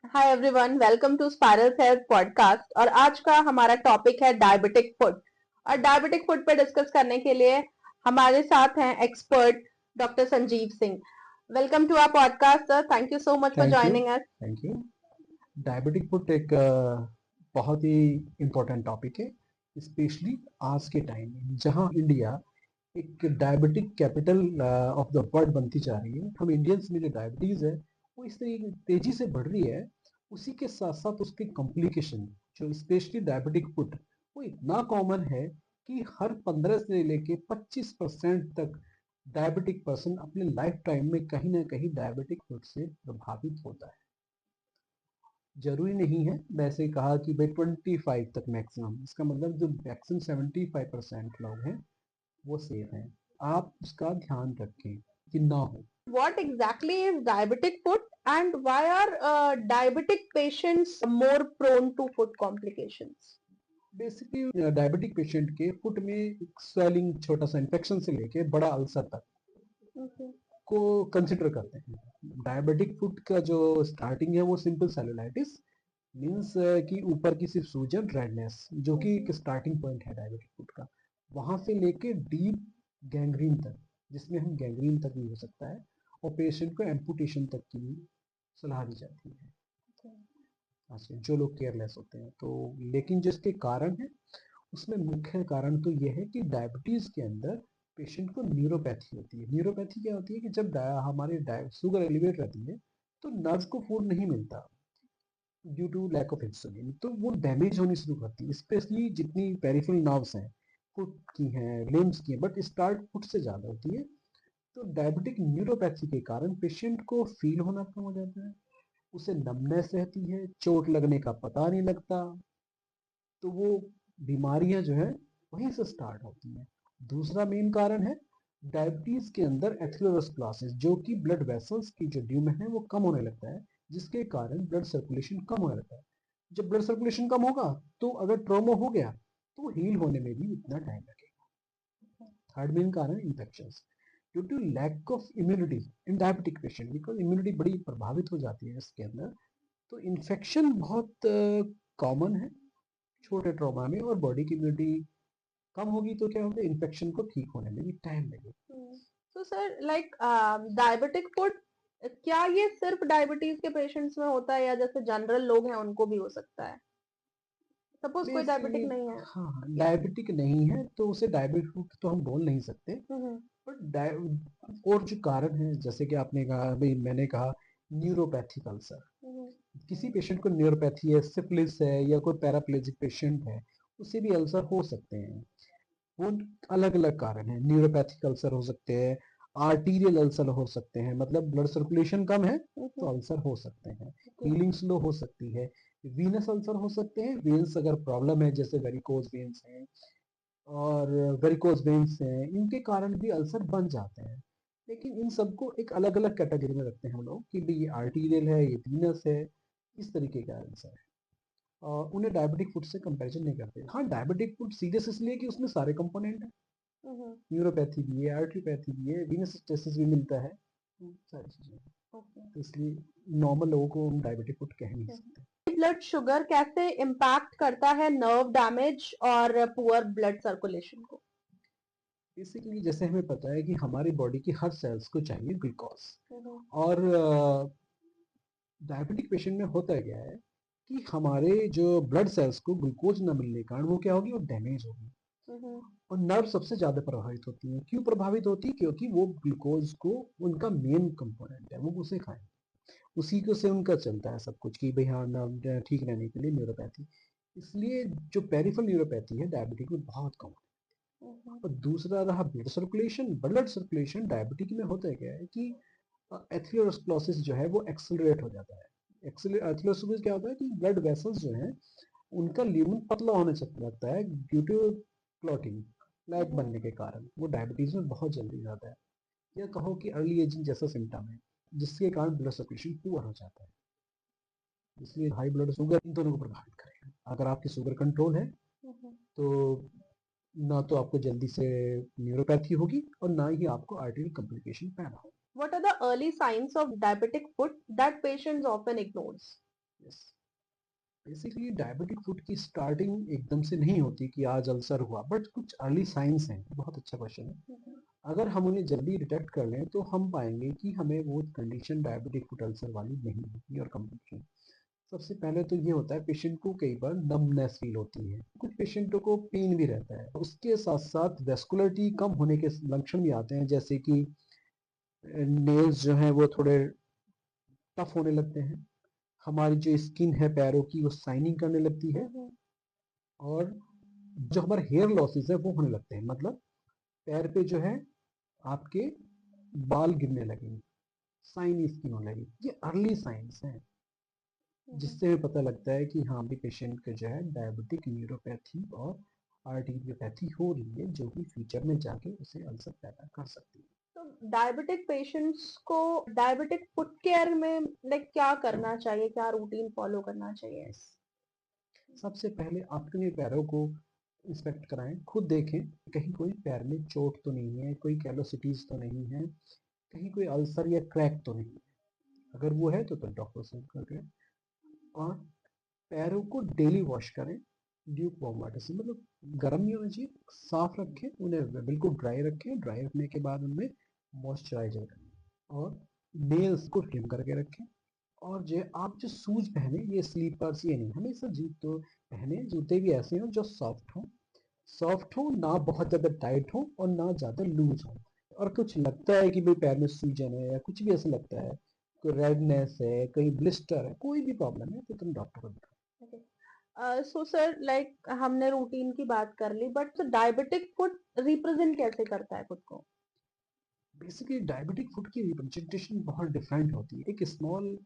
Hi everyone, welcome to Spiral Health podcast. और आज का हमारा टॉपिक है डायबिटिक फूड। और डायबिटिक फूड पे डिस्कस करने के लिए हमारे साथ हैं expert doctor Sanjeev Singh. Welcome to our podcast sir, thank you so much for thank you joining us. Thank you. Diabetic foot एक बहुत ही इम्पोर्टेंट टॉपिक है, स्पेशली आज के टाइम में जहां इंडिया एक diabetic capital of the world बनती जा रही है। हम इंडियंस में जो डायबिटीज़ है वो इस तरीके तेजी से बढ़ रही है। उसी के साथ साथ उसके कॉम्प्लिकेशन जो स्पेशली डायबिटिक फुट वो इतना कॉमन है कि हर 15 से लेके 25% तक डायबिटिक पर्सन अपने लाइफ टाइम में कहीं ना कहीं डायबिटिक फुट से प्रभावित होता है। जरूरी नहीं है, वैसे कहा कि भाई 25 तक मैक्सिमम, इसका मतलब जो मैक्सिमम 75% लोग हैं वो सेफ हैं। आप उसका ध्यान रखें कि ना हो। What exactly is diabetic food and why are diabetic patients more prone to food complications? Basically diabetic patient के फुट में स्वेलिंग, छोटा सा इन्फेक्शन से लेके बड़ा अल्सर तक को कंसिडर करते हैं। डायबिटिक फुट का जो स्टार्टिंग है वो सिंपल सेलुलाइटिस मीन्स कि ऊपर की सिर्फ सूजन, रेडनेस, जो कि एक स्टार्टिंग पॉइंट है डायबिटिक फुट का। वहां से लेके डीप गैंग्रीन तक, जिसमें हम गैंग्रीन तक भी हो सकता है, और पेशेंट को एम्पुटेशन तक की भी सलाह दी जाती है। अच्छा, जो लोग केयरलेस होते हैं तो। लेकिन जो इसके कारण है उसमें मुख्य कारण तो यह है कि डायबिटीज के अंदर पेशेंट को न्यूरोपैथी होती है। न्यूरोपैथी क्या होती है कि जब हमारी शुगर एलिवेट रहती है तो नर्व को फूड नहीं मिलता due to lack of insulin, तो वो डैमेज होनी शुरू करती है। स्पेशली जितनी पेरिफेरल नर्व्स हैं, फुट की हैं, लिम्स की हैं, बट स्टार्ट फुट से ज़्यादा होती है। तो डायबिटिक न्यूरोपैथी के कारण पेशेंट को फील होना कम हो जाता है, उसे नमनेस रहती है, चोट लगने का पता नहीं लगता। तो वो बीमारियां जो है वहीं से स्टार्ट होती हैं। दूसरा मेन कारण है डायबिटीज के अंदर एथेरोस्क्लेरोसिस, जो कि ब्लड वेसल्स की जो ड्यूमेन है वो कम होने लगता है, जिसके कारण ब्लड सर्कुलेशन कम होने लगता है। जब ब्लड सर्कुलेशन कम होगा तो अगर ट्रॉमा हो गया तो हील होने में भी उतना टाइम लगेगा। थर्ड मेन कारण infection due to lack of immunity in diabetic patient, because immunity बड़ी प्रभावित हो जाती है इसके अंदर। तो इन्फेक्शन बहुत कॉमन है छोटे ट्रॉमा में, और बॉडी की इम्यूनिटी कम होगी तो क्या होगा, इन्फेक्शन को ठीक होने में भी टाइम लगेगा। तो सर लाइक डायबिटिक फूड, क्या ये सिर्फ डायबिटीज के पेशेंट्स में होता है या जैसे जनरल लोग हैं उनको भी हो सकता है? सपोज कोई बेसिकली डायबिटिक नहीं है। हाँ, डायबिटिक नहीं है तो उसे डायबिटिक तो हम बोल नहीं सकते। हम्म। बट और जो कारण है, जैसे कि आपने कहा, भाई मैंने कहा न्यूरोपैथिक अल्सर, किसी पेशेंट को न्यूरोपैथी है, सिफिलिस है, या कोई पैराप्लेजिक पेशेंट है, उसे भी अल्सर हो सकते हैं। वो अलग अलग कारण है। न्यूरोपैथिक अल्सर हो सकते हैं, आर्टीरियल अल्सर हो सकते हैं, मतलब ब्लड सर्कुलेशन कम है तो अल्सर हो सकते हैं, हीलिंग स्लो हो सकती है। वीनस अल्सर हो सकते हैं, वेन्स अगर प्रॉब्लम है, जैसे वेरिकोज वेन्स हैं और वेरिकोज वेन्स हैं, इनके कारण भी अल्सर बन जाते हैं। लेकिन इन सबको एक अलग अलग कैटेगरी में रखते हैं हम लोग कि भाई ये आर्टीरियल है, ये वीनस है, इस तरीके का अल्सर है। उन्हें डायबिटिक फूड से कंपैरिजन नहीं करते। हाँ, डायबिटिक फूड सीरियस इसलिए कि उसमें सारे कंपोनेंट हैं, न्यूरोपैथी भी है, आर्टरीपैथी भी है, वीनस स्टेसिस भी मिलता है, सारी चीजें। तो इसलिए नॉर्मल लोगों को हम डायबिटिक फूड कह नहीं सकते। ब्लड शुगर कैसे इम्पैक्ट करता है नर्व डैमेज और पुअर ब्लड सर्कुलेशन को? बेसिकली जैसे हमें पता है कि हमारी बॉडी की हर सेल्स को चाहिए ग्लूकोज, हम्म। और डायबिटिक पेशेंट में होता क्या है कि हमारे जो ब्लड सेल्स को ग्लूकोज न मिलने के कारण वो क्या होगी, वो डैमेज होगी। और नर्व सबसे ज्यादा प्रभावित होती है। क्यों प्रभावित होती है? क्योंकि वो ग्लूकोज को उनका मेन कंपोनेंट है, वो उसे खाएं, उसी को से उनका चलता है सब कुछ, कि भाई हाँ नर्व ठीक रहने के लिए न्यूरोपैथी। इसलिए जो पेरिफेरल न्यूरोपैथी है डायबिटिक में बहुत कम है। और दूसरा रहा blood circulation. Blood circulation diabetic में होता है क्या है कि एथेरोस्क्लेरोसिस जो है वो एक्सेलरेट हो जाता है। एथेरोस्क्लेरोसिस क्या होता है कि ब्लड वेसल्स जो हैं उनका ल्यूमन पतला होने लगता है ड्यू टू क्लॉटिंग, लैक बनने के कारण। वो डायबिटीज में बहुत जल्दी जाता है, या कहो कि अर्ली एजिंग जैसा सिम्टम है, जिसके कारण ब्लड सर्कुलेशन पुअर हो जाता है। इसलिए हाई ब्लड शुगर इन दोनों को प्रभावित करेगा। अगर आपकी शुगर कंट्रोल है तो ना तो आपको जल्दी से न्यूरोपैथी होगी और ना ही आपको आर्टरी कॉम्प्लिकेशन पैदा होगा। What are the early signs of diabetic foot that patients often ignores? Yes, basically diabetic foot की स्टार्टिंग एकदम से नहीं होती कि आज अल्सर हुआ, बट कुछ अर्ली साइंस हैं। बहुत अच्छा क्वेश्चन है। अगर हम उन्हें जल्दी डिटेक्ट कर लें तो हम पाएंगे कि हमें वो कंडीशन डायबिटिक फुट अल्सर वाली नहीं होगी और कम्प्लीकेशन। सबसे पहले तो ये होता है पेशेंट को कई बार नमनेस फील होती है, कुछ पेशेंटों को पेन भी रहता है, उसके साथ साथ वेस्कुलरिटी कम होने के लक्षण भी आते हैं, जैसे कि नेल्स जो हैं वो थोड़े टफ होने लगते हैं, हमारी जो स्किन है पैरों की वो शाइनिंग करने लगती है, और जो हमारे हेयर लॉसेस है वो होने लगते हैं, मतलब पैर पे जो है आपके बाल गिरने लगेंगे, शाइनी स्किन होने लगेगी। ये अर्ली साइंस हैं जिससे हमें पता लगता है कि हाँ भी पेशेंट का जो है डायबिटिक न्यूरोपैथी और आर्टेरियोपैथी हो रही है, जो कि फ्यूचर में जाके उसे अल्सर पैदा कर सकती है। तो डायबिटिक पेशेंट्स को डायबिटिक फुट केयर में लाइक क्या करना चाहिए, क्या रूटीन फॉलो करना चाहिए? सबसे पहले अपने पैरों को इंस्पेक्ट कराएं, खुद देखें कहीं कोई पैर में चोट तो नहीं है, कोई कैलोसिटीज तो नहीं है, कहीं कोई अल्सर या क्रैक तो नहीं है। अगर वो है तो डॉक्टर से करके, और पैरों को डेली वॉश करें ड्यूक वार्म वाटर से, मतलब गर्म नहीं होना चाहिए, साफ रखें उन्हें, बिल्कुल ड्राई रखें, ड्राई रखने के बाद उनमें मॉइस्चराइजर करें, और नेल्स को ट्रिम करके रखें। और जो आप जो शूज पहने, ये स्लीपर्स ये नहीं, हमेशा जूते पहने, जूते भी ऐसे हो जो सॉफ्ट हो, ना बहुत ज्यादा टाइट हो और ना ज्यादा लूज हो। और कुछ लगता है कि भाई पैर में सूजन है या कुछ भी ऐसा लगता है, कोई रेडनेस है, कहीं ब्लिस्टर है, कोई भी प्रॉब्लम है, तो तुम डॉक्टर को दिखाओ। सो सर लाइक हमने रूटीन की बात कर ली, बट डायबिटिक फुट रिप्रेजेंट कैसे करता है खुद को? बेसिकली डायबिटिक फुट की रिप्रेजेंटेशन बहुत डिफरेंट होती है। एक स्मॉल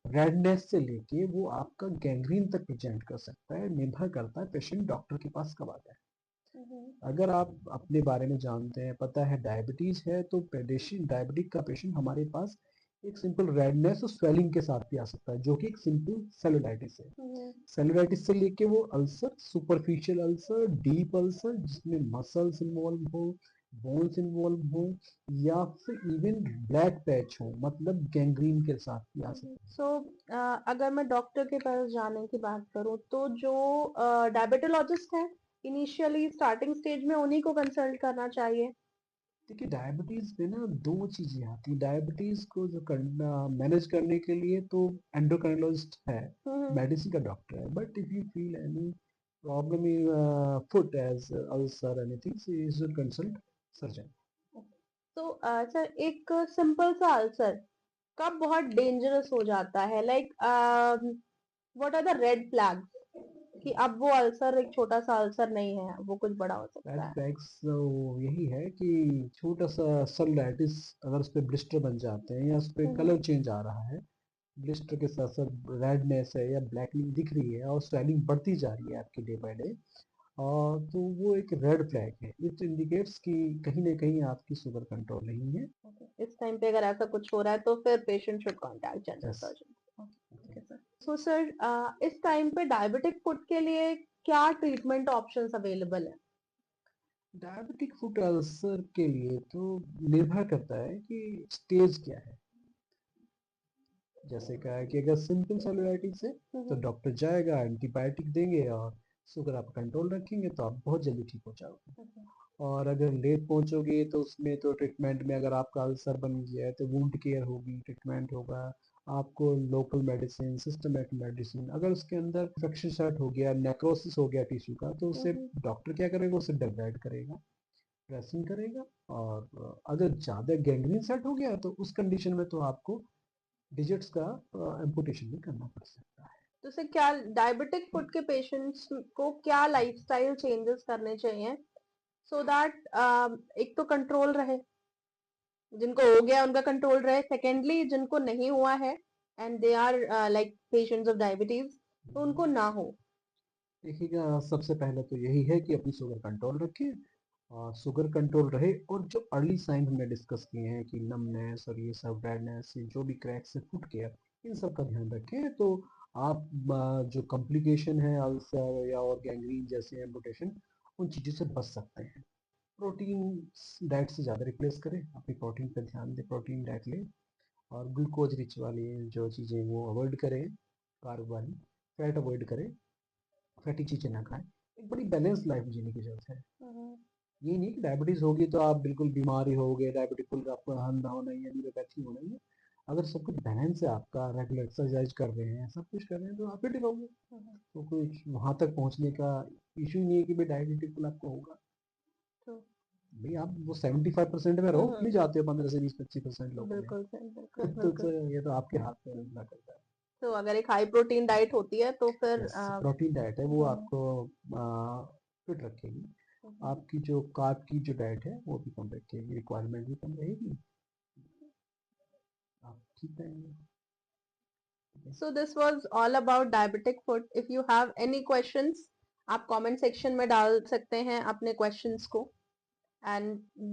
रेडनेस से लेके वो आपका गैंग्रीन तक प्रेजेंट कर सकता है, निर्भर करता है पेशेंट डॉक्टर के पास कब आता है। अगर आप अपने बारे में जानते हैं, पता है डायबिटीज है, तो डायबिटिक का पेशेंट हमारे पास एक सिंपल रेडनेस और स्वेलिंग के साथ भी आ सकता है, जो कि एक सिंपल सेलुलाइटिस है। सेलुलाइटिस से लेके वो ulcer, superficial ulcer, deep ulcer जिसमें मसल्स इन्वॉल्व हो, बोन्स इन्वॉल्व हो, या फिर इवन ब्लैक पैच हो, मतलब गैंग्रीन के साथ भी आ सकता है। सो अगर मैं डॉक्टर के पास जाने की बात करूं तो जो डायबिटोलॉजिस्ट हैं इनिशियली स्टार्टिंग स्टेज में उन्हीं को कंसल्ट करना चाहिए। देखिए डायबिटीज में ना दो चीजें आती है, डायबिटीज को जो करना मैनेज करने के लिए तो एंडोक्राइनोलॉजिस्ट है, मेडिसिन का डॉक्टर है, but if you feel any problem in foot as ulcer anything, so you should consult surgeon. तो सर एक सिंपल सा अल्सर कब बहुत डेंजरस हो जाता है, like what are the red flags कि अब वो अल्सर एक छोटा सा अल्सर नहीं है, वो कुछ बड़ा हो रेड सकता है? फ्लैग्स यही है कि छोटा सा सेलुलाइटिस, अगर उस पर ब्लिस्टर बन जाते हैं या उस पर कलर चेंज आ रहा है, ब्लिस्टर के साथ साथ रेडनेस है या ब्लैकनिंग दिख रही है और स्वेलिंग बढ़ती जा रही है आपकी डे बाय डे, और तो वो एक रेड फ्लैग है। इट इंडिकेट्स कि कहीं ना कहीं आपकी शुगर कंट्रोल नहीं है। इस टाइम पे अगर ऐसा कुछ हो रहा है तो फिर patient should contact general yes. Surgeon. Okay sir. So sir इस टाइम पे डायबिटिक फुट के लिए क्या ट्रीटमेंट ऑप्शंस अवेलेबल है? डायबिटिक फुट अल्सर के लिए तो निर्भर करता है कि स्टेज क्या है। जैसे कहा है कि अगर सिंपल सेलुलाइटिस है तो डॉक्टर जाएगा, एंटीबायोटिक देंगे और शुगर आप कंट्रोल रखेंगे तो आप बहुत जल्दी ठीक हो जाओगे। और अगर लेट पहुंचोगे तो उसमें तो ट्रीटमेंट में, अगर आपका अल्सर बन गया है तो वुंड केयर होगी, ट्रीटमेंट होगा आपको, लोकल मेडिसिन, सिस्टमेटिक मेडिसिन। अगर उसके अंदर इन्फेक्शन स्टार्ट हो गया, नेक्रोसिस हो गया टिश्यू का, तो उसे डॉक्टर क्या करेगा, उसे डिवाइड करेगा, ड्रेसिंग करेगा। और अगर ज़्यादा गैंग्रीन सेट हो गया तो उस कंडीशन में तो आपको डिजिट्स का एम्पुटेशन भी करना पड़ सकता है। तो सर क्या डायबिटिक फुट के पेशेंट्स को क्या लाइफस्टाइल चेंजेस करने चाहिए सो दैट एक तो कंट्रोल रहे, जिनको हो गया उनका कंट्रोल रहे, सेकेंडली जिनको नहीं हुआ है and they are like patients of diabetes तो उनको ना हो? देखिएगा, सबसे पहले तो यही है कि अपनी शुगर कंट्रोल रखें, और शुगर कंट्रोल रहे, और जो अर्ली साइन हमने डिस्कस किए हैं कि नमनेस और ये सब रेडनेस, जो भी क्रैक्स से फुट केयर, इन सब का ध्यान रखें, तो आप जो कॉम्प्लिकेशन है अल्सर या और गैंग्रीन जैसे एम्पुटेशन, उन चीज़ों से बच सकते हैं। प्रोटीन डाइट से ज़्यादा रिप्लेस करें, अपनी प्रोटीन पर ध्यान दें, प्रोटीन डाइट लें, और ग्लूकोज रिच वाली जो चीज़ें वो अवॉइड करें, कार्ब वाली, फैट अवॉइड करें, फैटी चीजें ना खाएं, एक बड़ी बैलेंस लाइफ जीने की जरूरत है। ये नहीं कि डायबिटीज होगी तो आप बिल्कुल बीमार ही होगे, डायबिटिक फुल आपको अंधा होना ही है, न्यूरोपैथी होना ही है। अगर सब कुछ बैलेंस है, आपका रेगुलर एक्सरसाइज कर रहे हैं, सब कुछ कर रहे हैं, तो आप फिट रहोगे। तो कोई वहां तक पहुंचने का इशू नहीं है कि भाई डायबिटिक फुल आपको होगा। भाई आप वो 75% में रहो, नहीं जाते हो 15 से 20-25% लोगों में। बिल्कुल सही, बिल्कुल तो बिल्कुल। ये तो आपके हाथ में निर्भर करता है। तो अगर एक हाई प्रोटीन डाइट होती है तो फिर प्रोटीन डाइट है वो आपको फिट रखेगी। आपकी जो कार्ब की जो डाइट है वो भी कम रखेगी, रिक्वायरमेंट भी कम रहेगी, आप ठीक रहेंगे। So this was all about diabetic foot. If you have any questions, आप comment section में डाल सकते हैं अपने questions को, and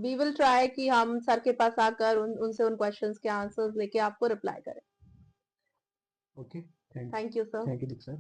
we will try कि हम सर के पास आकर उनसे उन questions के answers लेके आपको reply करें। Okay, Thank you, sir. Thank you Diksha.